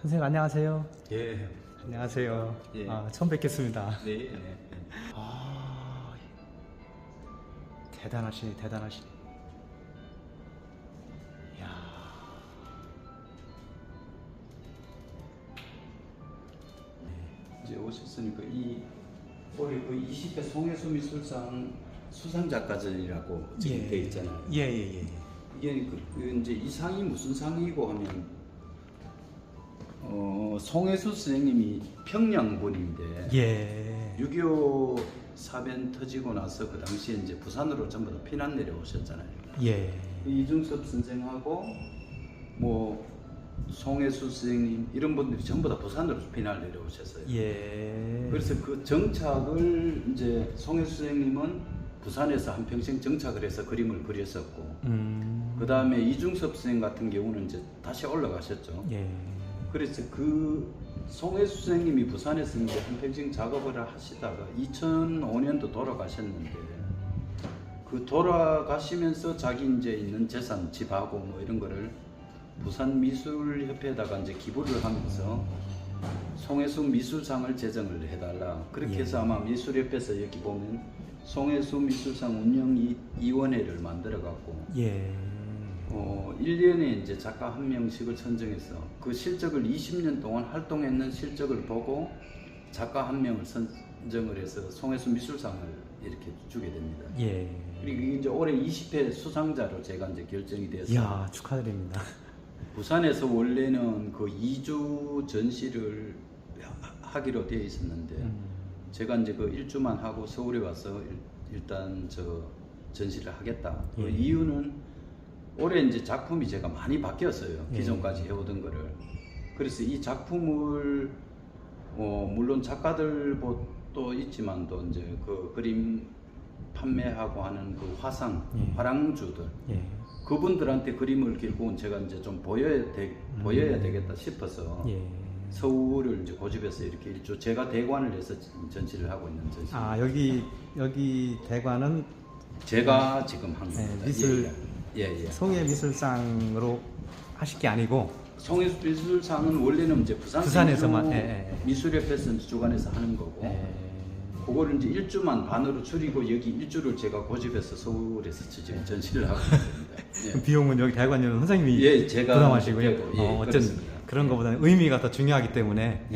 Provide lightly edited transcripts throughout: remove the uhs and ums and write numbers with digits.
선생님 안녕하세요. 예. 안녕하세요. 예. 처음 뵙겠습니다. 네. 네. 대단하시네, 대단하시네. 이야. 이제 오셨으니까 이 올해 그 20회 송혜수 미술상 수상작가전이라고 지금 돼 있잖아요. 예. 이게 그 이제 이 상이 무슨 상이고 하면 송혜수 선생님이 평양분인데 예. 6.25 사변 터지고 나서 그 당시에 이제 부산으로 전부 다 피난 내려오셨잖아요. 예. 이중섭 선생하고 뭐 송혜수 선생님 이런 분들이 전부 다 부산으로 피난 내려오셨어요. 예. 그래서 그 정착을 이제 송혜수 선생님은 부산에서 한평생 정착을 해서 그림을 그렸었고, 그 다음에 이중섭 선생 같은 경우는 이제 다시 올라가셨죠. 예. 그래서 그 송혜수 선생님이 부산에서 이제 한평생 작업을 하시다가 2005년도 돌아가셨는데, 그 돌아가시면서 자기 이제 있는 재산, 집하고 뭐 이런 거를 부산 미술협회에다가 이제 기부를 하면서 송혜수 미술상을 제정을 해달라. 그렇게 해서 아마 미술협회에서 여기 보면 송혜수 미술상 운영위원회를 만들어갖고 예. 1년에 이제 작가 한 명씩을 선정해서 그 실적을 20년 동안 활동했는 실적을 보고 작가 한 명을 선정을 해서 송혜수 미술상을 이렇게 주게 됩니다. 예. 그리고 이제 올해 20회 수상자로 제가 이제 결정이 되었어요. 이야, 축하드립니다. 부산에서 원래는 그 2주 전시를 하기로 되어 있었는데 제가 이제 그 1주만 하고 서울에 와서 일단 저 전시를 하겠다. 그 이유는 올해 이제 작품이 제가 많이 바뀌었어요. 기존까지 해오던 거를. 그래서 이 작품을 물론 작가들도 있지만 또 이제 그 그림 판매하고 하는 그 화랑주들 그분들한테 그림을 결국은 제가 이제 좀 보여야 되겠다 싶어서 서울을 이제 고집해서 이렇게 일주 제가 대관을 해서 전시를 하고 있는 전시. 여기 대관은 제가 지금 한 겁니다. 송혜 미술상으로 하실 게 아니고 송혜 미술상은 원래는 이제 부산에서만 미술협회에서 주관해서 하는 거고 그거를 이제 1주만 반으로 줄이고 여기 1주를 제가 고집해서 서울에서 지금 전시를 하고 있습니다. 그 비용은 여기 대관료는 선생님이 제가 부담하시고요. 어쩐 그렇습니다. 그런 것보다는 의미가 더 중요하기 때문에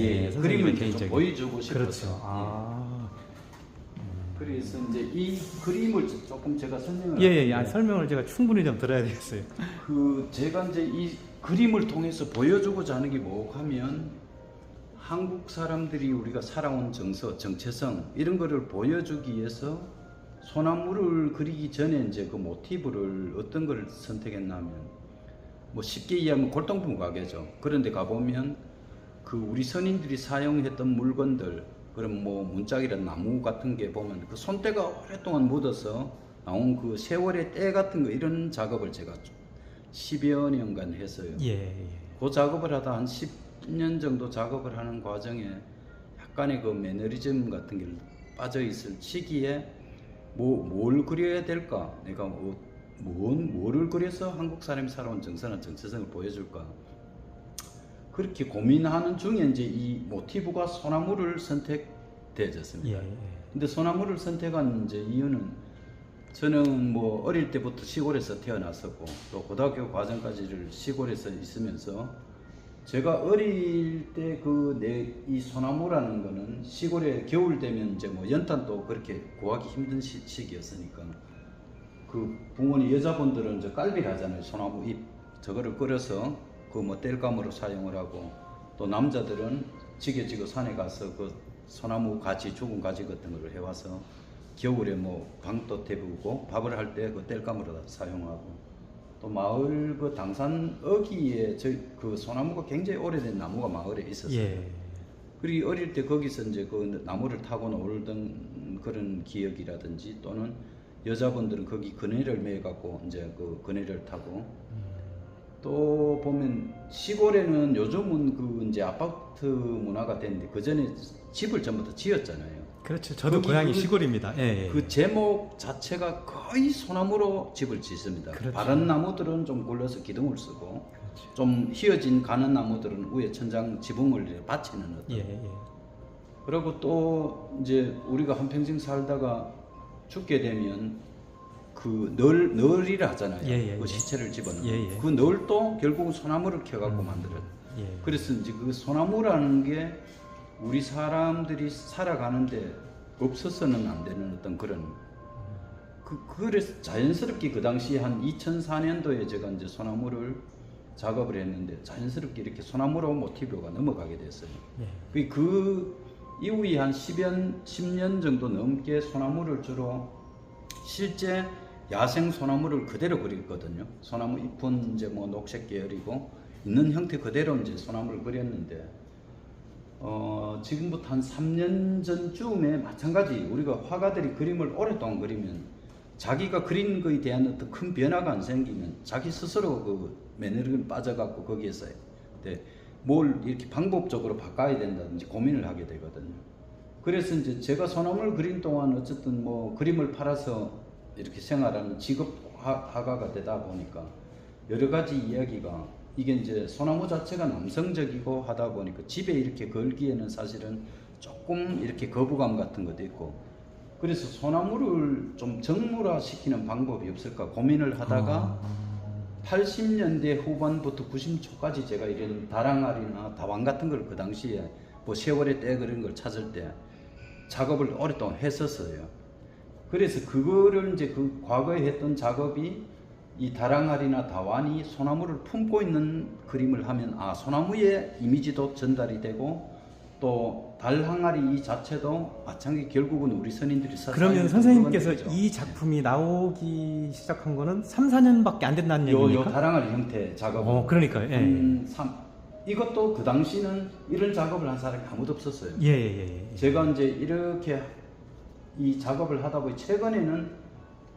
그림을 개인적으로 보여주고 싶어서. 그렇죠. 그래서 이제 이 그림을 조금 제가 설명을 설명을 제가 충분히 좀 들어야 되겠어요. 그 제가 이제 이 그림을 통해서 보여주고자 하는 게 뭐고 하면 한국 사람들이 우리가 살아온 정체성 이런 거를 보여주기 위해서 소나무를 그리기 전에 이제 그 모티브를 어떤 걸 선택했냐면 뭐 쉽게 이해하면 골동품 가게죠. 그런데 가보면 그 우리 선인들이 사용했던 물건들 그럼 뭐 문짝이란 나무 같은 게 보면 그 손때가 오랫동안 묻어서 나온 그 세월의 때 같은 거 이런 작업을 제가 10여 년간 했어요. 그 작업을 하다 한 10년 정도 작업을 하는 과정에 약간의 그 매너리즘 같은 게 빠져 있을 시기에 뭘 그려야 될까? 내가 뭐를 그려서 한국 사람이 살아온 정서나 정체성을 보여줄까? 그렇게 고민하는 중에 이제 이 모티브가 소나무를 선택되어졌습니다. 근데 소나무를 선택한 이제 이유는 저는 뭐 어릴 때부터 시골에서 태어났었고 또 고등학교 과정까지를 시골에서 있으면서 제가 어릴 때 이 소나무라는 거는 시골에 겨울 되면 이제 뭐 연탄도 그렇게 구하기 힘든 시기였으니까 그 부모님 여자분들은 이제 깔비를 하잖아요. 소나무 잎 저거를 끓여서 그 뭐 땔감으로 사용을 하고 또 남자들은 지게 지고 산에 가서 그 소나무 가지 죽은 가지 같은 걸 해와서 겨울에 뭐 방도 태우고 밥을 할 때 그 땔감으로 사용하고 또 마을 그 당산 어귀에 그 소나무가 굉장히 오래된 나무가 마을에 있었어요. 그리고 어릴 때 거기서 이제 그 나무를 타고 놀던 그런 기억이라든지 또는 여자분들은 거기 그네를 매 갖고 이제 그 그네를 타고 또 보면 시골에는 요즘은 그 이제 아파트 문화가 됐는데 그 전에 집을 전부 다 지었잖아요. 그렇죠. 저도 거기 고향이 그- 시골입니다. 예, 예. 그 제목 자체가 거의 소나무로 집을 짓습니다. 그렇죠. 바른 나무들은 좀 굴러서 기둥을 쓰고 그렇죠. 좀 휘어진 가는 나무들은 위에 천장 지붕을 이렇게 받치는 어떤. 예, 예. 그리고 또 이제 우리가 한평생 살다가 죽게 되면 그 널이라 하잖아요. 예, 예, 그 예. 시체를 집어넣는 예, 예. 그 널도 결국은 소나무를 켜갖고 만들어요. 예. 그래서 이제 그 소나무라는 게 우리 사람들이 살아가는데 없어서는 안 되는 어떤 그런 그래서 자연스럽게 그 당시 한 2004년도에 제가 이제 소나무를 작업을 했는데 자연스럽게 이렇게 소나무로 모티브가 넘어가게 됐어요. 예. 그 이후에 한 10년 정도 넘게 소나무를 주로 실제 야생 소나무를 그대로 그렸거든요. 소나무 잎은 이제 뭐 녹색 계열이고 있는 형태 그대로 이제 소나무를 그렸는데 지금부터 한 3년 전쯤에 마찬가지 우리가 화가들이 그림을 오랫동안 그리면 자기가 그린 거에 대한 어떤 큰 변화가 안 생기면 자기 스스로 그 매너를 빠져갖고 거기에서 뭘 이렇게 방법적으로 바꿔야 된다든지 고민을 하게 되거든요. 그래서 이제 제가 소나무를 그린 동안 어쨌든 뭐 그림을 팔아서 이렇게 생활하는 직업 화가가 되다 보니까 여러 가지 이야기가 이게 이제 소나무 자체가 남성적이고 하다 보니까 집에 이렇게 걸기에는 사실은 조금 이렇게 거부감 같은 것도 있고 그래서 소나무를 좀 정물화 시키는 방법이 없을까 고민을 하다가 80년대 후반부터 90 초까지 제가 이런 다랑알이나 다왕 같은 걸 그 당시에 뭐 세월의 때 그런 걸 찾을 때 작업을 오랫동안 했었어요. 그래서 그거를 이제 그 과거에 했던 작업이 이 다랑알이나 다완이 소나무를 품고 있는 그림을 하면 아 소나무의 이미지도 전달이 되고 또 달항아리 이 자체도 마찬가지 결국은 우리 선인들이 그러면 선생님께서 이 작품이 나오기 시작한 거는 3, 4년밖에 안 된다는 얘기입니까? 요 다랑아리 형태 작업. 그러니까요. 예. 이것도 그 당시는 이런 작업을 한 사람이 아무도 없었어요. 예, 예, 예. 제가 이제 이렇게 이 작업을 하다 보니 최근에는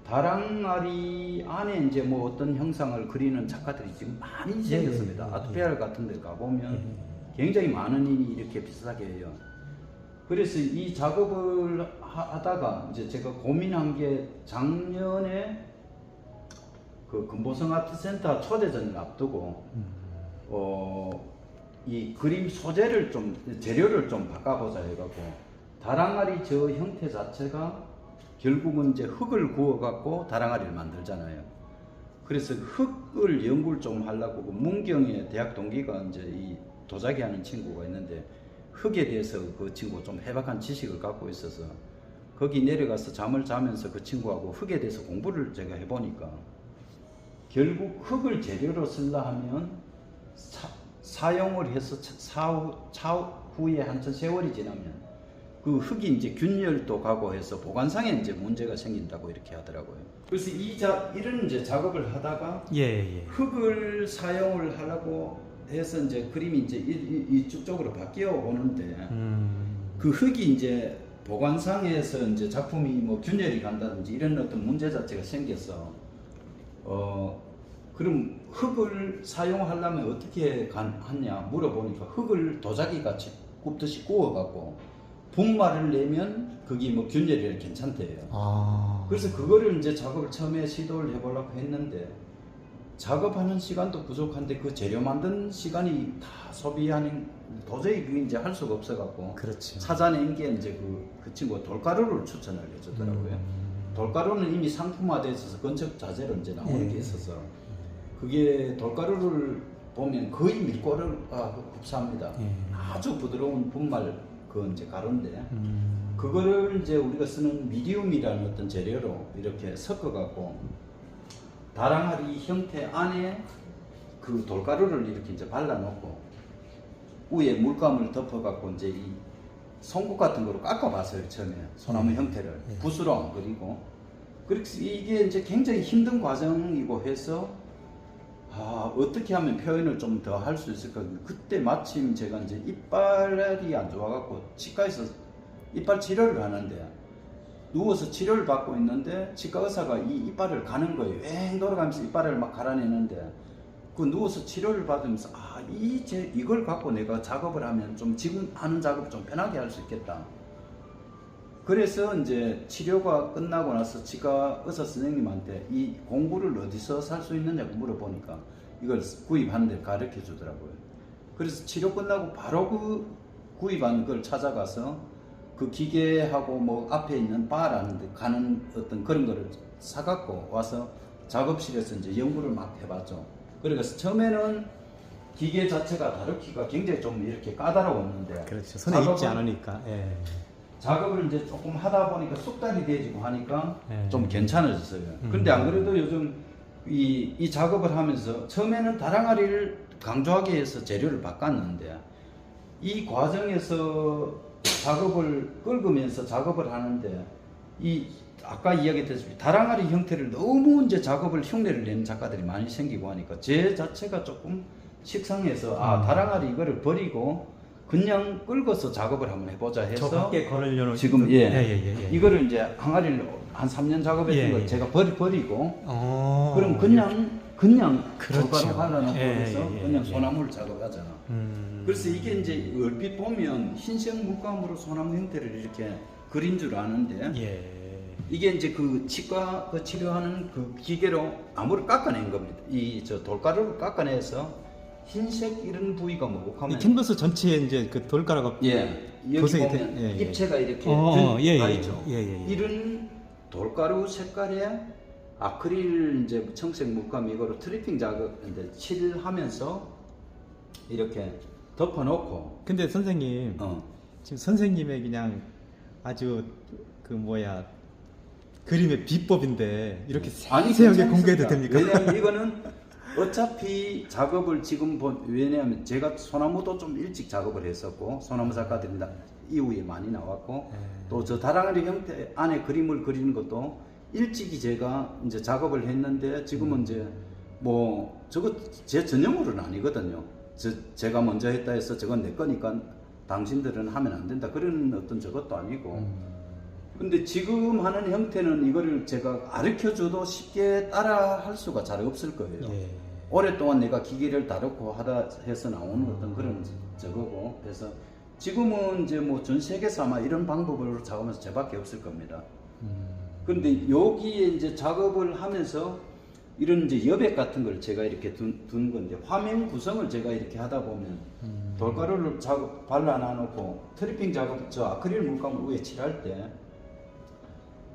다랑아리 안에 이제 뭐 어떤 형상을 그리는 작가들이 지금 많이 생겼습니다. 예, 예, 예, 아트페어 같은 데 가보면 굉장히 많은 일이 이렇게 비슷하게 해요. 그래서 이 작업을 하다가 이제 제가 고민한 게 작년에 그 금보성 아트센터 초대전을 앞두고 이 그림 소재를 좀 재료를 좀 바꿔보자 해갖고 다랑아리 저 형태 자체가 결국은 이제 흙을 구워갖고 다랑아리를 만들잖아요. 그래서 흙을 연구를 좀 하려고 그 문경의 대학 동기가 이제 이 도자기 하는 친구가 있는데 흙에 대해서 그 친구가 좀 해박한 지식을 갖고 있어서 거기 내려가서 잠을 자면서 그 친구하고 흙에 대해서 공부를 제가 해보니까 결국 흙을 재료로 쓰려 하면 사용을 해서 차후에 한참 세월이 지나면 그 흙이 이제 균열도 가고 해서 보관상에 이제 문제가 생긴다고 이렇게 하더라고요. 그래서 이런 이제 작업을 하다가 예. 흙을 사용을 하려고 해서 이제 그림이 이제 이쪽으로 바뀌어 오는데 그 흙이 이제 보관상에서 이제 작품이 뭐 균열이 간다든지 이런 어떤 문제 자체가 생겨서 그럼 흙을 사용하려면 어떻게 하냐 물어보니까 흙을 도자기 같이 굽듯이 구워갖고 분말을 내면 거기 뭐 균열이 괜찮대요. 그래서 그거를 이제 작업을 처음에 시도를 해보려고 했는데 작업하는 시간도 부족한데 그 재료 만든 시간이 다 소비하는 도저히 그게 이제 할 수가 없어갖고 그렇죠. 찾아낸 게 이제 그 친구가 돌가루를 추천을 해주더라고요. 돌가루는 이미 상품화돼 있어서 건축 자재로 이제 나오는 게 있어서 그게 돌가루를 보면 거의 밀가루가 흡사합니다. 아주 부드러운 분말 그 이제 가루인데 그거를 이제 우리가 쓰는 미디움이라는 어떤 재료로 이렇게 섞어갖고 다랑아리 형태 안에 그 돌가루를 이렇게 이제 발라놓고 위에 물감을 덮어갖고 이제 이 송곳 같은 거로 깎아봤어요 처음에 소나무 형태를 붓으로 안 그리고 그래서 이게 이제 굉장히 힘든 과정이고 해서 어떻게 하면 표현을 좀 더 할 수 있을까? 그때 마침 제가 이제 이빨이 안 좋아갖고 치과에서 이빨 치료를 하는데 누워서 치료를 받고 있는데 치과 의사가 이 이빨을 가는 거예요. 왱 돌아가면서 이빨을 막 갈아내는데 그 누워서 치료를 받으면서 이걸 갖고 내가 작업을 하면 좀 지금 하는 작업을 좀 편하게 할 수 있겠다. 그래서 이제 치료가 끝나고 나서 치과 의사 선생님한테 이 공구를 어디서 살 수 있느냐고 물어보니까 이걸 구입하는 데 가르쳐 주더라고요. 그래서 치료 끝나고 바로 그 구입한 걸 찾아가서 그 기계하고 뭐 앞에 있는 바라는 데 가는 어떤 그런 거를 사갖고 와서 작업실에서 이제 연구를 막 해봤죠. 그래서 처음에는 기계 자체가 다루기가 굉장히 좀 이렇게 까다로웠는데 그렇죠. 손에 익지 않으니까. 예. 작업을 이제 조금 하다 보니까 숙달이 되지고 하니까 네. 좀 괜찮아졌어요. 그런데 안 그래도 요즘 이 작업을 하면서 처음에는 다랑아리를 강조하게 해서 재료를 바꿨는데 이 과정에서 작업을 긁으면서 작업을 하는데 이 아까 이야기했듯이 다랑아리 형태를 너무 이제 작업을 흉내를 내는 작가들이 많이 생기고 하니까 제 자체가 조금 식상해서 다랑아리 이거를 버리고 그냥 끌고서 작업을 한번 해보자 해서 저 밖에 걸으려는 지금 예. 이거를 이제 항아리를 한 3년 작업했던 걸 제가 버리고 그럼 그냥 그렇죠. 돌가루 발라놓고 해서 예. 그냥 소나무를 작업하잖아. 그래서 이게 이제 얼핏 보면 흰색 물감으로 소나무 형태를 이렇게 그린 줄 아는데 이게 이제 그 치과 그 치료하는 그 기계로 나무를 깎아낸 겁니다. 이 저 돌가루를 깎아내서 흰색 이런 부위가 뭐 이 하면 캔버스 전체에 이제 그 돌가루가 여기 도색이 보면 입체가 이렇게 가 있죠. 이런 돌가루 색깔의 아크릴 이제 청색 물감 이거로 트리핑 작업 이제 칠하면서 이렇게 덮어놓고. 근데 선생님 지금 선생님의 그냥 아주 그 그림의 비법인데 이렇게 세세하게 공개해도 됩니까? 왜냐하면 이거는 어차피 작업을 지금 왜냐하면 제가 소나무도 좀 일찍 작업을 했었고 소나무 작가들이 이후에 많이 나왔고 또 저 다랑아리 형태 안에 그림을 그리는 것도 일찍이 제가 이제 작업을 했는데 지금은 이제 뭐 저거 제 전용으로는 아니거든요. 제가 먼저 했다 해서 저건 내 거니까 당신들은 하면 안 된다 그런 어떤 저것도 아니고 근데 지금 하는 형태는 이거를 제가 가르쳐줘도 쉽게 따라 할 수가 잘 없을 거예요. 오랫동안 내가 기계를 다루고 하다 해서 나오는 어떤 그런 저거고 그래서 지금은 이제 뭐 전 세계에서 아마 이런 방법으로 작업하면서 저밖에 없을 겁니다. 그런데 여기에 이제 작업을 하면서 이런 이제 여백 같은 걸 제가 이렇게 둔 건데 화면 구성을 제가 이렇게 하다 보면 돌가루를 발라놔 놓고 트리핑 작업 저 아크릴 물감을 위에 칠할 때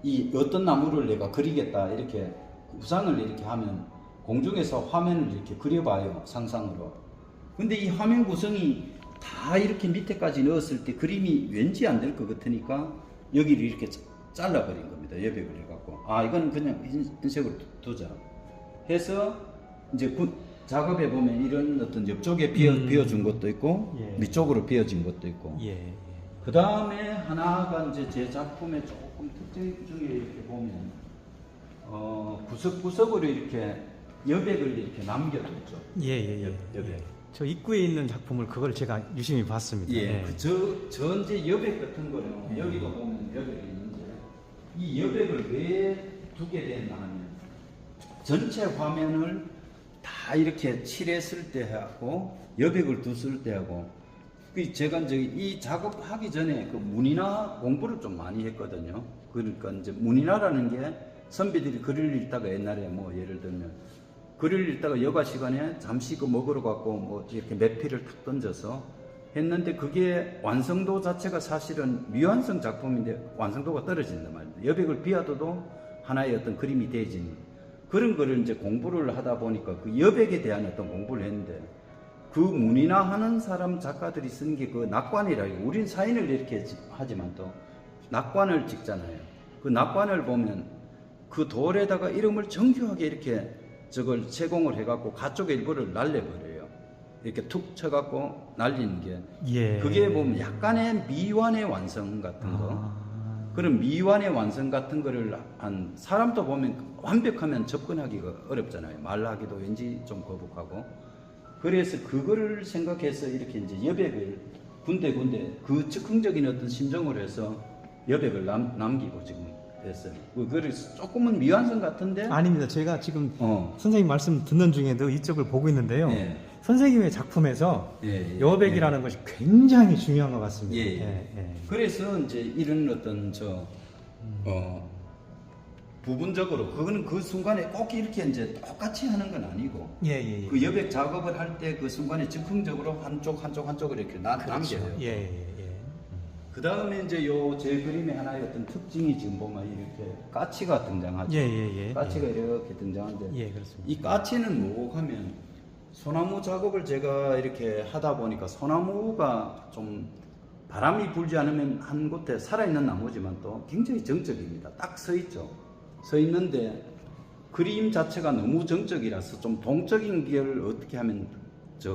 이 어떤 나무를 내가 그리겠다 이렇게 구상을 이렇게 하면 공중에서 화면을 이렇게 그려봐요 상상으로. 근데 이 화면 구성이 다 이렇게 밑에까지 넣었을 때 그림이 왠지 안 될 것 같으니까 여기를 이렇게 잘라버린 겁니다. 여백을 해갖고 이거는 그냥 흰색으로 두자 해서 이제 작업해 보면 이런 어떤 옆쪽에 비어준 것도 있고 밑쪽으로 비어진 것도 있고 그 다음에 하나가 이제 제 작품의 조금 특징 중에 이렇게 보면 구석구석으로 이렇게 여백을 이렇게 남겨뒀죠. 여백. 저 입구에 있는 작품을 그걸 제가 유심히 봤습니다. 저 이제 여백 같은 거는 여기도 보면 여백이 있는데 이 여백을 왜 두게 됐나 하면 전체 화면을 다 이렇게 칠했을 때 하고 여백을 뒀을 때 하고 제가 이제 이 작업하기 전에 그 문이나 공부를 좀 많이 했거든요. 그러니까 이제 문이나라는 게 선배들이 글을 읽다가 옛날에 뭐 예를 들면 글을 읽다가 여가 시간에 잠시 그 먹으러 갔고 뭐 이렇게 매필을 탁 던져서 했는데 그게 완성도 자체가 사실은 미완성 작품인데 완성도가 떨어진단 말입니다. 여백을 비워둬도 하나의 어떤 그림이 되진 그런 거를 이제 공부를 하다 보니까 그 여백에 대한 어떤 공부를 했는데 그 문이나 하는 사람 작가들이 쓴 게 그 낙관이라고 우린 사인을 이렇게 하지만 또 낙관을 찍잖아요. 그 낙관을 보면 그 돌에다가 이름을 정교하게 이렇게 저걸 채공을 해갖고 가쪽의 일부를 날려버려요. 이렇게 툭 쳐갖고 날리는 게 그게 보면 약간의 미완의 완성 같은 거 그런 미완의 완성 같은 거를 한 사람도 보면 완벽하면 접근하기가 어렵잖아요. 말하기도 왠지 좀 거북하고. 그래서 그거를 생각해서 이렇게 이제 여백을 군데군데 그 즉흥적인 어떤 심정으로 해서 여백을 남기고 지금 됐어요. 그거를 조금은 미완성 같은데. 아닙니다. 제가 지금 어. 선생님 말씀 듣는 중에도 이쪽을 보고 있는데요. 예. 선생님의 작품에서 예, 예, 여백이라는 것이 굉장히 중요한 것 같습니다. 예, 예. 그래서 이제 이런 어떤 부분적으로 그거는 그 순간에 꼭 이렇게 이제 똑같이 하는 건 아니고 예. 그 여백 작업을 할 때 그 순간에 즉흥적으로 한쪽을 이렇게 남겨요. 예. 그 다음에 이제 요 제 그림의 하나의 어떤 특징이 지금 보면 이렇게 까치가 등장하죠. 예. 까치가 이렇게 등장하는데 예, 그렇습니다. 이 까치는 뭐고 하면 소나무 작업을 제가 이렇게 하다 보니까 소나무가 좀 바람이 불지 않으면 한 곳에 살아있는 나무지만 또 굉장히 정적입니다. 딱 서 있죠. 서 있는데 그림 자체가 너무 정적이라서 좀 동적인 걸 어떻게 하면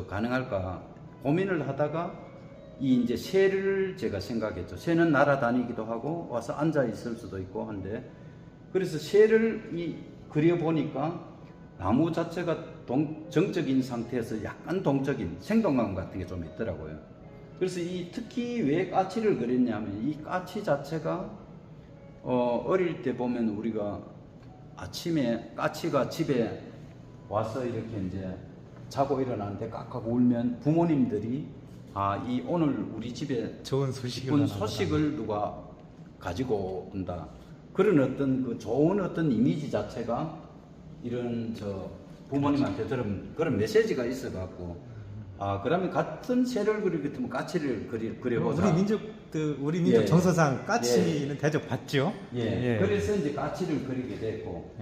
가능할까 고민을 하다가 이 이제 새를 제가 생각했죠. 새는 날아다니기도 하고 와서 앉아 있을 수도 있고 한데 그래서 새를 그려보니까 나무 자체가 정적인 상태에서 약간 동적인 생동감 같은 게 좀 있더라고요. 그래서 특히 왜 까치를 그렸냐면 이 까치 자체가 어릴 때 보면 우리가 아침에 까치가 집에 와서 이렇게 이제 자고 일어나는데 깍깍 울면 부모님들이 이 오늘 우리 집에 좋은 소식을 누가 가지고 온다. 그런 어떤 그 좋은 어떤 이미지 자체가 이런 부모님한테 들은 그런 메시지가 있어갖고 그러면 같은 새를 그리기 때문에 까치를 그려보자. 우리 민족 예. 정서상 까치는 대접받죠. 그래서 이제 까치를 그리게 됐고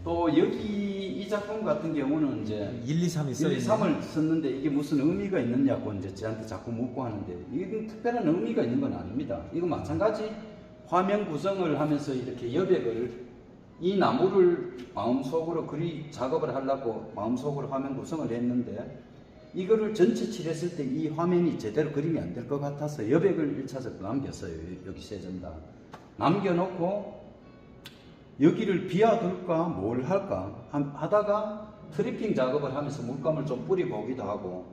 또 여기 이 작품 같은 경우는 이제 1, 2, 3이 1, 2, 3을 썼는데 이게 무슨 의미가 있느냐고 이제 저한테 자꾸 묻고 하는데 이건 특별한 의미가 있는 건 아닙니다. 이거 마찬가지 화면 구성을 하면서 이렇게 여백을 이 나무를 마음속으로 작업을 하려고 마음속으로 화면 구성을 했는데 이거를 전체 칠했을 때 이 화면이 제대로 그림이 안 될 것 같아서 여백을 1차적으로 남겼어요. 여기 세전다. 남겨놓고 여기를 비워둘까 뭘 할까 하다가 트리핑 작업을 하면서 물감을 좀 뿌려보기도 하고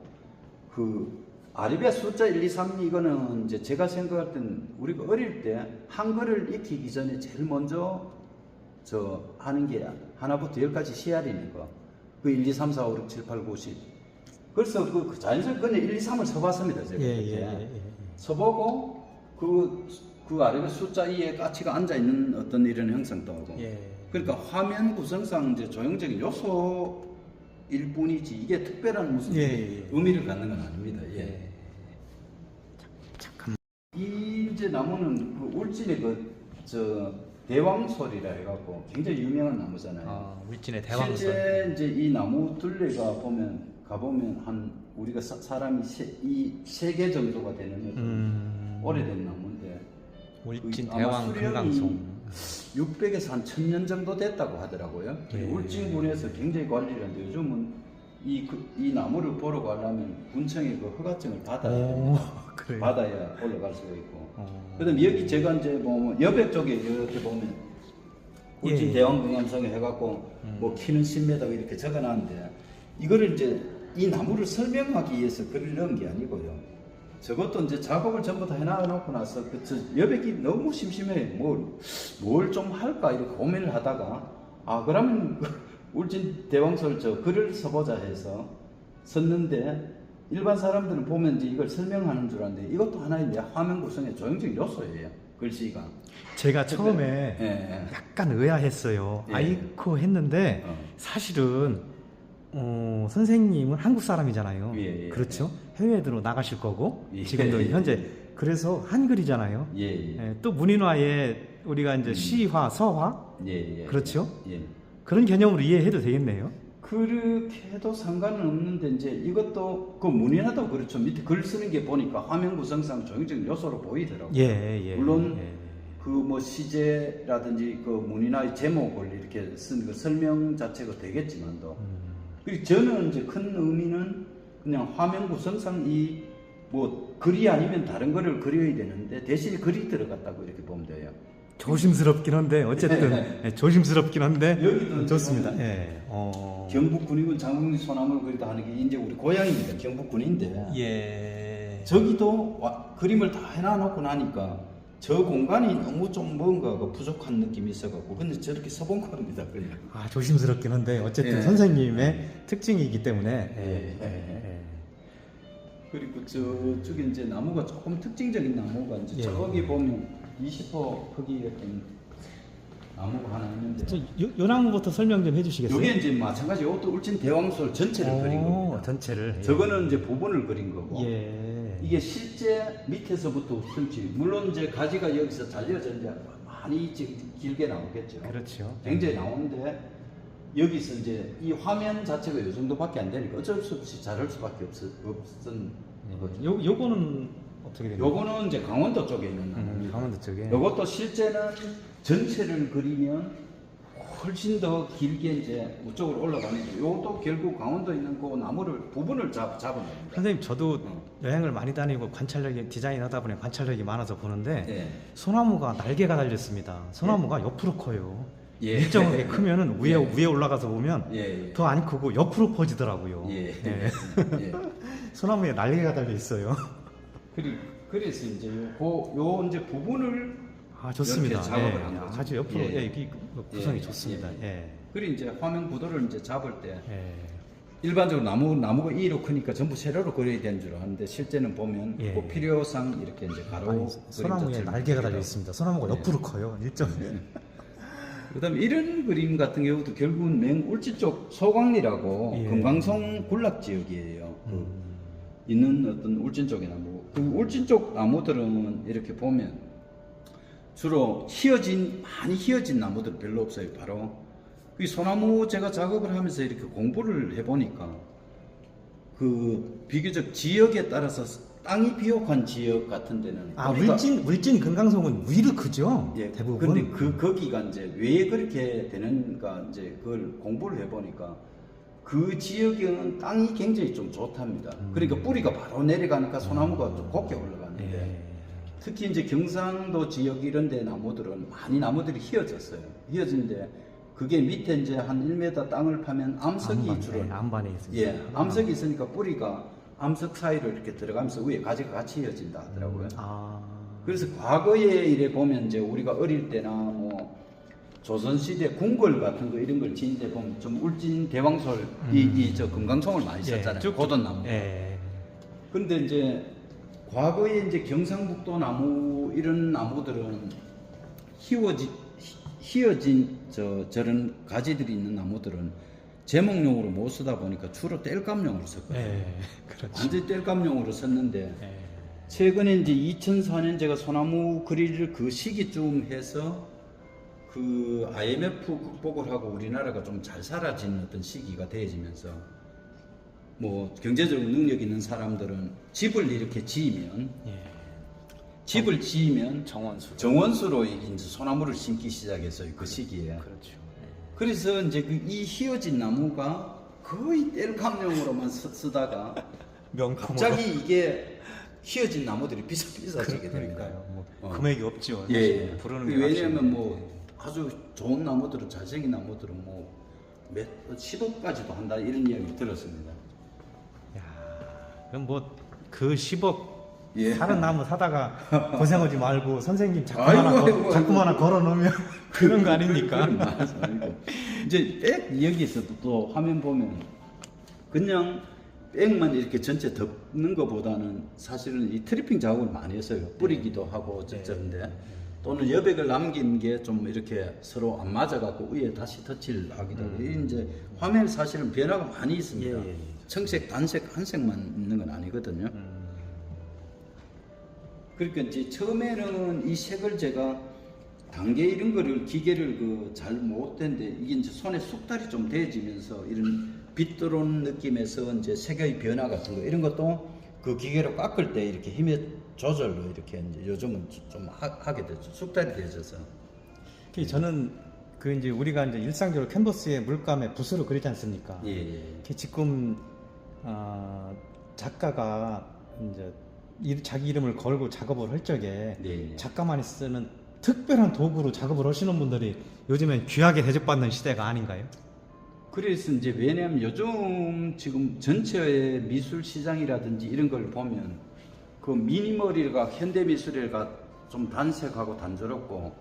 그 아리비아 숫자 1, 2, 3 이거는 이제 제가 생각할 땐 우리가 어릴 때 한글을 익히기 전에 제일 먼저 하는 게 하나부터 10까지 시알이는 거. 그 1, 2, 3, 4, 5, 6, 7, 8, 9, 10. 그래서 그 자연스럽게 그냥 1, 2, 3을 써봤습니다. 제가. 써보고 그 아래 숫자 2에 까치가 앉아있는 어떤 이런 형상도 하고. 그러니까 화면 구성상 이제 조형적인 요소일 뿐이지 이게 특별한 무슨 의미를 갖는 건 아닙니다. 잠깐만. 이 이제 나무는 그 울진의 대왕솔이라 해갖고 굉장히 유명한 나무잖아요. 울진의 대왕솔. 실제 이제 이 나무 둘레가 가보면 한 우리가 사람이 이 3개 정도가 되는 오래된 나무인데 울진 대왕 금강송 600에서 한 1000년 정도 됐다고 하더라고요. 울진군에서 굉장히 관리를 하는데 요즘은 이 나무를 보러 가려면 군청에 그 허가증을 받아야 됩니다. 받아야 올라갈 수가 있고. 그다음 여기 제가 이제 여백 쪽에 이렇게 보면 울진 대왕 금강송에 해갖고 키는 10m 이렇게 적어놨는데 이거를 이제 이 나무를 설명하기 위해서 글을 넣은 게 아니고요. 저것도 이제 작업을 전부 다 해놔놓고 나서 여백이 너무 심심해. 뭘 좀 할까 이렇게 고민을 하다가 그러면 울진 대왕솔 글을 써보자 해서 썼는데 일반 사람들은 보면 이제 이걸 설명하는 줄 아는데 이것도 하나의 내 화면 구성의 조형적인 요소예요. 글씨가. 제가 처음에 약간 의아했어요. 아이코 했는데 사실은 선생님은 한국 사람이잖아요. 그렇죠? 해외로 나가실 거고 지금도 현재 그래서 한글이잖아요. 또 문인화에 우리가 이제 시화, 서화, 그렇죠? 그런 개념으로 이해해도 되겠네요. 그렇게 해도 상관은 없는데 이제 이것도 그 문인화도 그렇죠. 밑에 글 쓰는 게 보니까 화면 구성상 조형적인 요소로 보이더라고요. 물론 그 시제라든지 그 문인화의 제목을 이렇게 쓴 그 설명 자체가 되겠지만도. 그리고 저는 이제 큰 의미는 그냥 화면 구성상 글이 아니면 다른 거를 그려야 되는데 대신 글이 들어갔다고 이렇게 보면 돼요. 조심스럽긴 한데 어쨌든 예, 조심스럽긴 한데 여기도 좋습니다. 이제 예. 경북군이군 장군이 소나무를 그리다 하는 게 이제 우리 고향입니다. 경북군인데 예. 저기도 그림을 다 해놔놓고 나니까 저 공간이 너무 좀 뭔가가 부족한 느낌이 있어갖고 근데 저렇게 써본 겁니다. 그냥. 아 조심스럽긴 한데 어쨌든 예. 선생님의 특징이기 때문에 예. 예. 그리고 저쪽에 이제 나무가 조금 특징적인 나무가 이제 예. 저기 보면 20호 크기의 어떤 나무가 하나 있는데 요 나무부터 설명 좀 해주시겠어요? 이게 이제 마찬가지 이것도 울진 대왕솔 전체를 그린 겁니다. 전체를. 예. 저거는 이제 부분을 그린 거고 예. 이게 실제 밑에서부터 그렇지 물론 이제 가지가 여기서 잘려져 이제 많이 길게 나오겠죠. 그렇죠. 굉장히 나오는데 여기서 이제 이 화면 자체가 이 정도밖에 안 되니까 어쩔 수 없이 자를 수밖에 없은 거죠. 요거는 어떻게 됩니까? 요거는 이제 강원도 쪽에 있는 나무입니다. 강원도 쪽에. 요것도 실제는 전체를 그리면 훨씬 더 길게 이제 우쪽으로 올라가는데 요것도 결국 강원도에 있는 그 나무를 부분을 잡아냅니다. 선생님 저도 여행을 많이 다니고 관찰력이 디자인하다 보니 관찰력이 많아서 보는데 예. 소나무가 날개가 달렸습니다. 소나무가 옆으로 커요. 예. 일정하게 크면은 예. 위에 올라가서 보면 예. 더 안 크고 옆으로 퍼지더라고요. 예. 예. 예. 소나무에 날개가 달려 있어요. 그래서 이제 요 이제 부분을 아 좋습니다. 이렇게 작업을 예. 한 거죠. 아주 옆으로 예. 예. 이 구성이 예. 좋습니다. 예. 그리고 이제 화면 구도를 이제 잡을 때 예. 일반적으로 나무가 이로 크니까 전부 세로로 그려야 되는 줄 아는데 실제는 보면 예. 그 필요상 이렇게 이제 가로 아니, 소나무에 그림자처럼 날개가 달려 그리고 있습니다. 소나무가 예. 옆으로 커요. 일정. 그다음에 이런 그림 같은 경우도 결국은 울진 쪽 소광리라고 예. 금강송 군락 지역이에요. 있는 어떤 울진 쪽의 나무. 그 울진 쪽 나무들은 이렇게 보면 주로 많이 휘어진 나무들 별로 없어요. 바로 그 소나무 제가 작업을 하면서 이렇게 공부를 해보니까 그 비교적 지역에 따라서 땅이 비옥한 지역 같은 데는 아 뿌리가- 울진 금강송은 위로 크죠. 예, 대부분. 근데 거기가 이제 왜 그렇게 되는가 이제 그걸 공부를 해보니까 그 지역은 땅이 굉장히 좀 좋답니다. 그러니까 뿌리가 바로 내려가니까 소나무가 좀 곱게 올라가는데 예. 특히 이제 경상도 지역 이런 데 나무들은 많이 나무들이 휘어졌어요. 휘어진데 그게 밑에 이제 한 1m 땅을 파면 암석이 주로 안반에 있습니다. 예, 암석이 있으니까 뿌리가 암석 사이로 이렇게 들어가면서 위에 가지가 같이 휘어진다 하더라고요. 그래서 과거에 이래 보면 이제 우리가 어릴 때나 뭐 조선시대 궁궐 같은 거 이런 걸 지을 때 보면 좀 울진 대왕솔 저 금강송을 많이 썼잖아요. 쭉- 고돈나무. 예. 근데 이제 과거에 이제 경상북도 나무 이런 나무들은 휘어진 저런 가지들이 있는 나무들은 제목용으로 못 쓰다 보니까 주로 땔감용으로 썼거든요. 예. 그렇죠. 완전 땔감용으로 썼는데 예. 최근에 이제 2004년 제가 소나무 그릴 그 시기쯤 해서 그 IMF 극복을 하고 우리나라가 좀 잘 살아진 어떤 시기가 되어지면서 뭐 경제적으로 능력 있는 사람들은 집을 이렇게 지으면 예. 집을 지으면 정원수. 정원수로 이제 소나무를 심기 시작했어요. 그 시기에. 그렇죠. 그래서 이제 이 휘어진 나무가 거의 땔감용으로만 쓰다가 명품으로. 갑자기 이게 휘어진 나무들이 비싸지게 됩니다. 그러니까요. 뭐 금액이 없죠. 예, 사실. 예. 부르는 게 왜냐면 값이. 뭐 아주 좋은 나무들은 잘생긴 나무들은 뭐 10억까지도 한다 이런 이야기 들었습니다. 야, 그럼 뭐 그 10억 예. 다른 나무 사다가 고생하지 말고 선생님 작품 아이고, 하나 아이고, 작품 하나 걸어 놓으면 그런 거 아닙니까? 그건 맞습니다. 이제 백 여기서도 또 화면 보면 그냥 백만 이렇게 전체 덮는 것보다는 사실은 이 트리핑 작업을 많이 했어요. 뿌리기도 하고 저런데 또는 여백을 남긴 게 좀 이렇게 서로 안 맞아갖고 위에 다시 터치를 하기도 하고 이제 화면 사실은 변화가 많이 있습니다. 예, 예. 청색, 단색, 한색만 있는 건 아니거든요. 그러니까 이제 처음에는 이 색을 제가 단계 이런 거를 기계를 잘 못했는데 이게 이제 손에 숙달이 좀 돼지면서 이런 빛 들어오는 느낌에서 이제 색의 변화 같은 거 이런 것도 그 기계로 깎을 때 이렇게 힘의 조절로 이렇게 이제 요즘은 좀 하게 되죠. 숙달이 되셔서. 저는 그 이제 우리가 이제 일상적으로 캔버스에 물감에 붓으로 그리지 않습니까? 예, 예. 이렇게 지금 작가가 이제 자기 이름을 걸고 작업을 할 적에 네. 작가만이 쓰는 특별한 도구로 작업을 하시는 분들이 요즘엔 귀하게 대접받는 시대가 아닌가요? 그래서 이제 왜냐하면 요즘 지금 전체의 미술 시장이라든지 이런 걸 보면 그 미니멀이가 현대 미술이가 좀 단색하고 단조롭고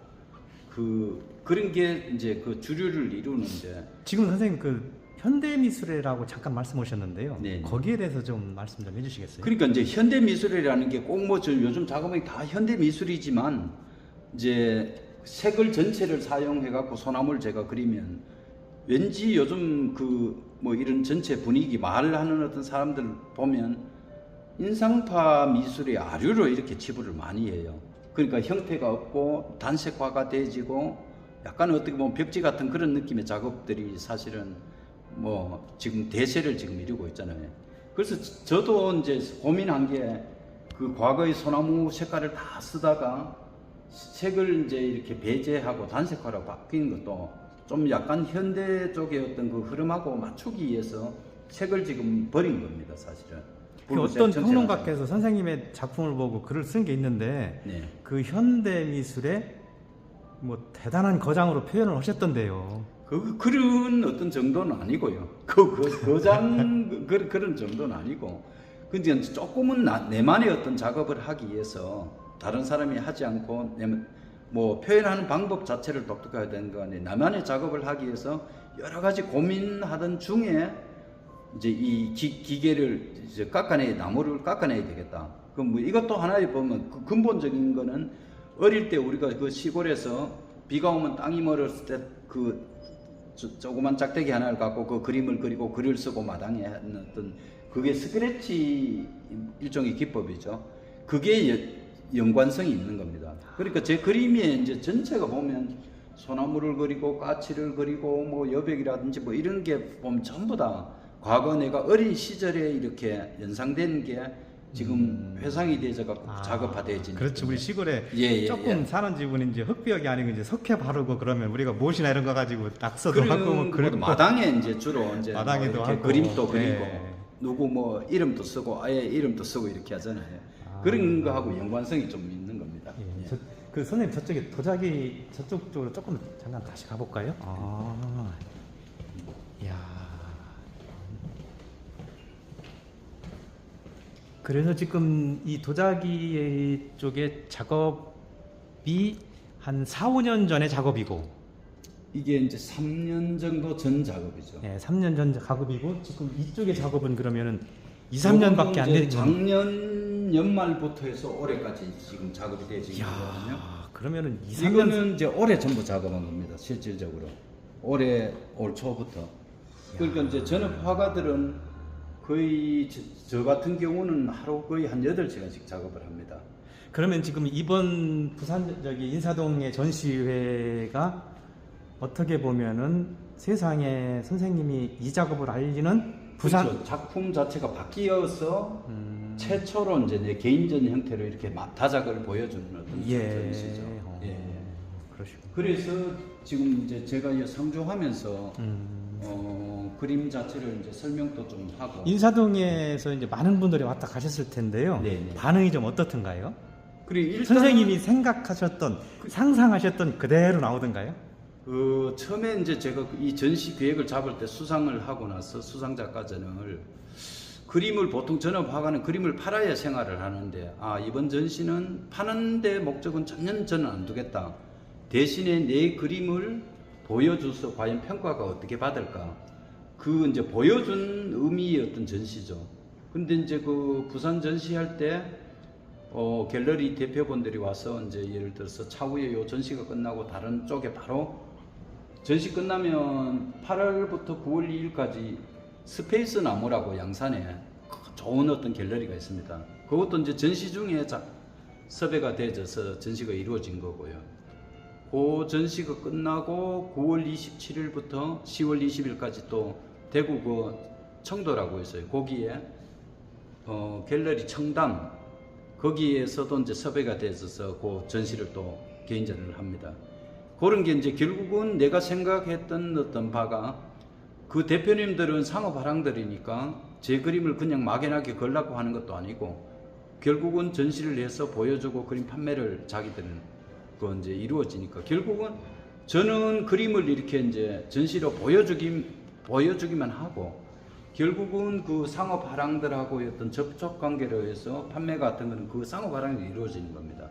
그런 게 이제 그 주류를 이루는 이제 지금 선생님 그 현대미술이라고 잠깐 말씀하셨는데요. 네. 거기에 대해서 좀 말씀 좀 해주시겠어요? 그러니까 이제 현대 미술이라는 게 꼭 뭐 요즘 작업이 다 현대 미술이지만 이제 색을 전체를 사용해 갖고 소나무를 제가 그리면 왠지 요즘 그 뭐 이런 전체 분위기 말하는 어떤 사람들 보면 인상파 미술의 아류로 이렇게 치부를 많이 해요. 그러니까 형태가 없고 단색화가 돼지고 약간 어떻게 보면 벽지 같은 그런 느낌의 작업들이 사실은 뭐 지금 대세를 지금 이루고 있잖아요. 그래서 저도 이제 고민한 게 그 과거의 소나무 색깔을 다 쓰다가 색을 이제 이렇게 배제하고 단색화로 바뀌는 것도 좀 약간 현대 쪽의 어떤 그 흐름하고 맞추기 위해서 색을 지금 버린 겁니다, 사실은. 그 어떤 평론가께서 선생님의 작품을 보고 글을 쓴 게 있는데 네. 그 현대미술의 뭐 대단한 거장으로 표현을 하셨던데요. 그런 어떤 정도는 아니고요. 그런 정도는 아니고. 근데 조금은 내만의 어떤 작업을 하기 위해서 다른 사람이 하지 않고 뭐 표현하는 방법 자체를 독특해야 되는 거 아니에요. 나만의 작업을 하기 위해서 여러 가지 고민하던 중에 이제 이 기계를 이제 나무를 깎아내야 되겠다. 그럼 뭐 이것도 하나에 보면 그 근본적인 거는 어릴 때 우리가 그 시골에서 비가 오면 땅이 멀었을 때 그 조그만 짝대기 하나를 갖고 그 그림을 그리고 글을 쓰고 마당에 하는 어떤 그게 스크래치 일종의 기법이죠. 그게 연관성이 있는 겁니다. 그러니까 제 그림에 이제 전체가 보면 소나무를 그리고 까치를 그리고 뭐 여백이라든지 뭐 이런 게 보면 전부 다 과거 내가 어린 시절에 이렇게 연상된 게 지금 회상이 돼서 갖고 작업화되어진. 그렇죠. 우리 시골에 예, 조금 사는 집은 이제 흙벽이 아니고 이제 석회 바르고 그러면 우리가 못이나 이런 거 가지고 낙서도 하고 뭐 그런 마당에 이제 주로 이제 마당에도 뭐 이렇게 하고, 그림도 그리고 예. 누구 뭐 이름도 쓰고 아예 이름도 쓰고 이렇게 하잖아요. 그런 거하고 연관성이 좀 있는 겁니다. 예. 예. 그 선생님 저쪽에 도자기 저쪽 쪽으로 조금 잠깐 다시 가볼까요? 야. 그래서 지금 이 도자기 쪽에 작업이 한 4, 5년 전의 작업이고 이게 이제 3년 정도 전 작업이죠. 예, 3년 전 작업이고 지금 이쪽의 작업은 그러면은 2, 3년밖에 안 되는 작년 연말부터 해서 올해까지 지금 작업이 되어진 거거든요. 그러면은 2, 3년 이거는 이제 올해 전부 작업한 겁니다. 실질적으로 올 초부터. 그러니까 이제 전업 화가들은 거의 저 같은 경우는 하루 거의 한 8시간씩 작업을 합니다. 그러면 지금 이번 부산 인사동의 전시회가 어떻게 보면은 세상에 선생님이 이 작업을 알리는 부산 그렇죠. 작품 자체가 바뀌어서 최초로 이제 내 개인전 형태로 이렇게 다작을 보여주는 어떤 전시죠. 예. 그러시고. 그래서 지금 이제 제가 이 상주하면서 그림 자체를 이제 설명도 좀 하고. 인사동에서 이제 많은 분들이 왔다 가셨을 텐데요. 네네. 반응이 좀 어떻던가요? 그리고 일단 선생님이 생각하셨던 상상하셨던 그대로 나오던가요? 처음에 이제 제가 이 전시 기획을 잡을 때 수상을 하고 나서 수상작가전을 그림을 보통 전업 화가는 그림을 팔아야 생활을 하는데 이번 전시는 파는 데 목적은 전혀 저는 안 두겠다. 대신에 내 그림을 보여줘서 과연 평가가 어떻게 받을까? 그 이제 보여준 의미의 어떤 전시죠. 근데 이제 그 부산 전시할 때 갤러리 대표분들이 와서 이제 예를 들어서 차후에 요 전시가 끝나고 다른 쪽에 바로 전시 끝나면 8월부터 9월 2일까지 스페이스 나무라고 양산에 좋은 어떤 갤러리가 있습니다. 그것도 이제 전시 중에 섭외가 되어서 전시가 이루어진 거고요. 그 전시가 끝나고 9월 27일부터 10월 20일까지 또 대구 그 청도라고 있어요. 거기에 갤러리 청담 거기에서도 이제 섭외가 되어서 그 전시를 또 개인전을 합니다. 그런 게 이제 결국은 내가 생각했던 어떤 바가 그 대표님들은 상업화랑들이니까 제 그림을 그냥 막연하게 걸라고 하는 것도 아니고 결국은 전시를 해서 보여주고 그림 판매를 자기들은 그 이제 이루어지니까 결국은 저는 그림을 이렇게 이제 전시로 보여주기만 하고 결국은 그 상업 화랑들하고의 어떤 접촉 관계로 해서 판매 같은 거는 그 상업 화랑이 이루어지는 겁니다.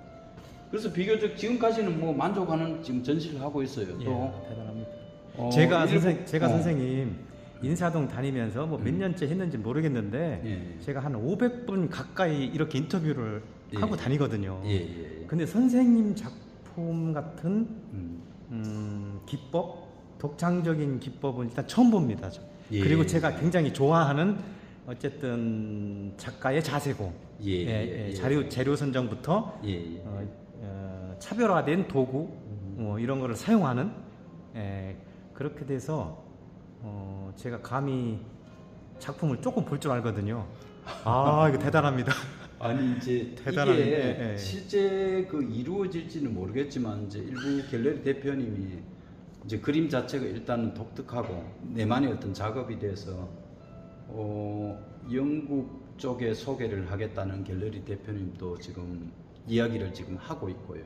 그래서 비교적 지금까지는 뭐 만족하는 지금 전시를 하고 있어요. 또 예, 대단합니다. 제가 어. 선생님 인사동 다니면서 뭐 몇 년째 했는지 모르겠는데 예. 제가 한 500분 가까이 이렇게 인터뷰를 예. 하고 다니거든요. 예. 근데 선생님 작품 같은 음. 기법, 독창적인 기법은 일단 처음 봅니다. 예. 그리고 제가 굉장히 좋아하는 어쨌든 작가의 자세고 예. 재료 선정부터 예. 차별화된 도구 이런 거를 사용하는 그렇게 돼서 제가 감히 작품을 조금 볼 줄 알거든요. 아 이거 대단합니다. 아니 이제 대단한, 이게 실제 그 이루어질지는 모르겠지만 이제 일부 갤러리 대표님이 이제 그림 자체가 일단은 독특하고 내만의 어떤 작업이 돼서 영국 쪽에 소개를 하겠다는 갤러리 대표님도 지금 이야기를 지금 하고 있고요.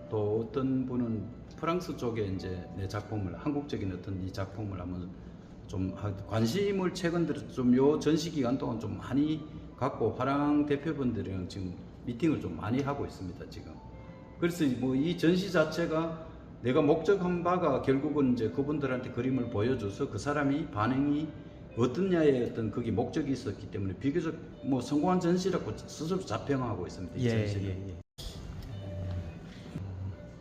또 어떤 분은 프랑스 쪽에 이제 내 작품을 한국적인 어떤 이 작품을 한번 좀 관심을 최근 들어 좀 요 전시 기간 동안 좀 많이 갖고 화랑 대표분들이랑 지금 미팅을 좀 많이 하고 있습니다 지금. 그래서 뭐 이 전시 자체가 내가 목적한 바가 결국은 이제 그분들한테 그림을 보여줘서 그 사람이 반응이 어떻냐의 어떤 그게 목적이 있었기 때문에 비교적 뭐 성공한 전시라고 스스로 자평하고 있습니다. 이 전시는.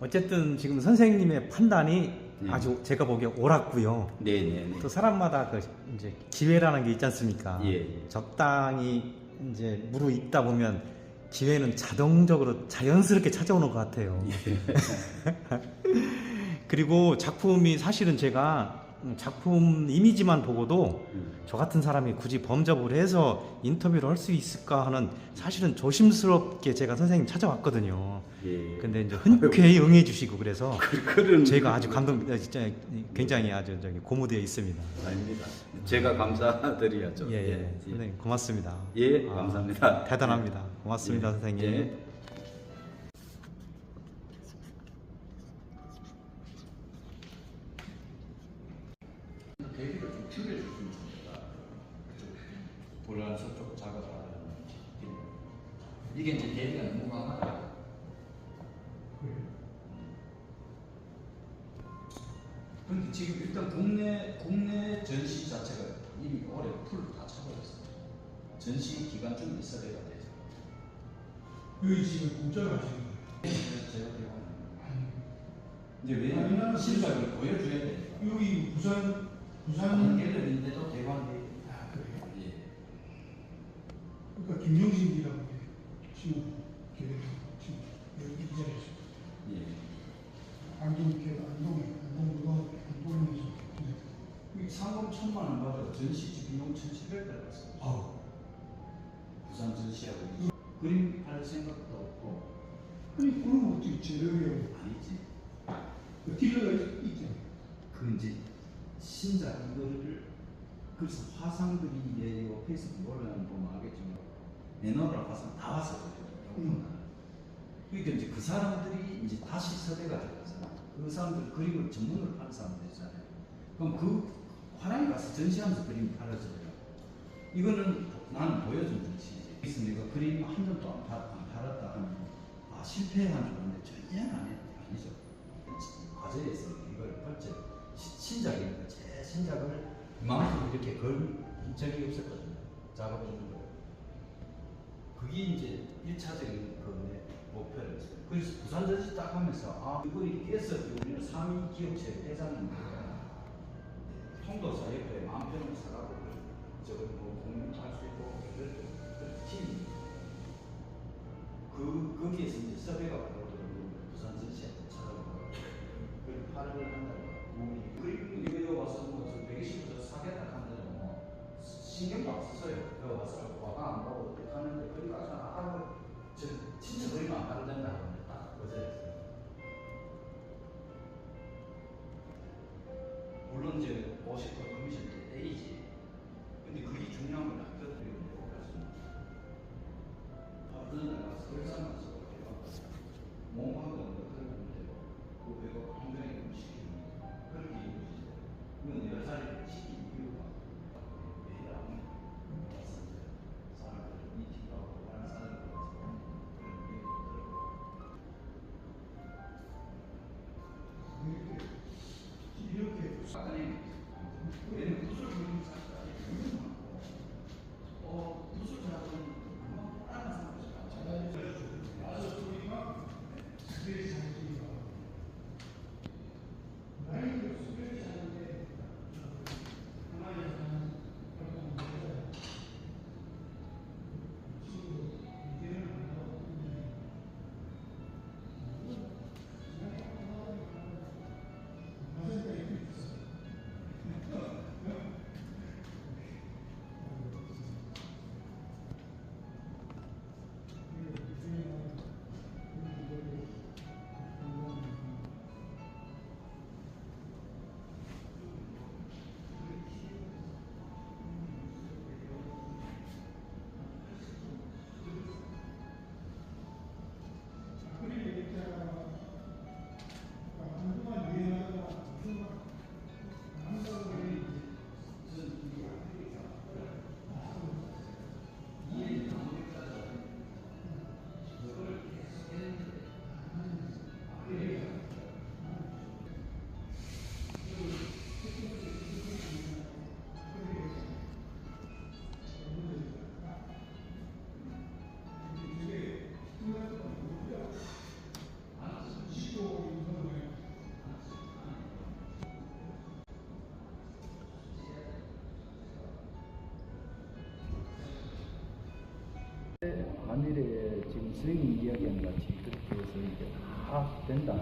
어쨌든 지금 선생님의 판단이 아주 제가 보기에 옳았고요. 네네네. 또 사람마다 그 이제 기회라는 게 있지 않습니까? 예. 적당히 이제 무르익다 보면 기회는 자동적으로 자연스럽게 찾아오는 것 같아요. 그리고 작품이 사실은 제가 작품 이미지만 보고도 저 같은 사람이 굳이 범접을 해서 인터뷰를 할 수 있을까 하는 사실은 조심스럽게 제가 선생님 찾아왔거든요. 예. 근데 이제 흔쾌히 응해 주시고 그래서 그런 제가 아주 진짜 굉장히 아주 고무되어 있습니다. 아닙니다. 제가 감사드려야죠. 예. 선생님 고맙습니다. 예, 감사합니다. 대단합니다. 고맙습니다, 예. 선생님. 예. 대비를 좀 줄여줬으면 좋겠다. 보라서 쪽 작업하는 이게 이제 대비가 너무 강하다. 근데 지금 일단 국내 전시 자체가 이미 올해 풀로 다 차버렸어요. 전시 기간 좀 있어야 돼서. 여기 지금 공짜로 하시는 거예요? 제가 대화하는 이제 왜냐면 실적을 보여줘야 되니까. 여기 부산 한 갤러리인데도 대관이. 아 그래요? 예. 그러니까 김영진이라고 지금 계획 지금 여기 이 자리에 있어요. 예. 안동에서 이 상금 1,000만 원 받아 전시 비용 1,700달러 썼어요. 아우 부산 전시하고 그림 할 생각도 없고. 아니 그럼 어떻게 재력이 아니지. 그 딜러가 있잖아요. 그 이제 신작 이거를 그래서 화상들이 이제 요 페이스북 올라가는 거 보면 알겠지만 내놓으라고 화상 다 왔어요. 그러니까 이제 그 사람들이 이제 다시 섭외가 되잖아요. 그 사람들 그림을 전문으로 파는 사람들이잖아요. 그럼 그 화랑에 가서 전시하면서 그림을 팔아줘요. 이거는 나는 보여준 전시지. 그래서 내가 그림 한 점도 안 팔았다 하면 실패한 줄 알았는데 전혀 아니죠. 과제에서 이걸 팔지 신작이니까 제 신작을 이만큼 이렇게 걸 적이 없었거든요. 작업을 준 거예요. 그게 이제 1차적인 그 목표였어요. 그래서 부산 전시 딱 하면서 이거 이렇게 해서 우리는 3위 기업체 회장입니다. 통도사협회 만평을 사가고 저거 뭐 공유할 수 있고 그런 팀. 거기에서 이제 섭외가 들어오더라고요. 부산 전시한테 찾아가고 그 팔을 한다고. 그리고 이거 와서 뭐 120도 사겠다 하는데 뭐 신경도 안 썼어요. 여기 와서 와가 안 보고 어떻게 하는데 그러니까 저 진짜 그림 안 하면 된다 하는데 딱 거절했어요. 물론 이제 50% 커미션 때 떼이지. 근데 그게 중요한 건 학교들이 내고 가서 어떤 날 가서 그런 사람 가서 선생님이 이야기한 같이 그렇게 해서 이제 다 된다.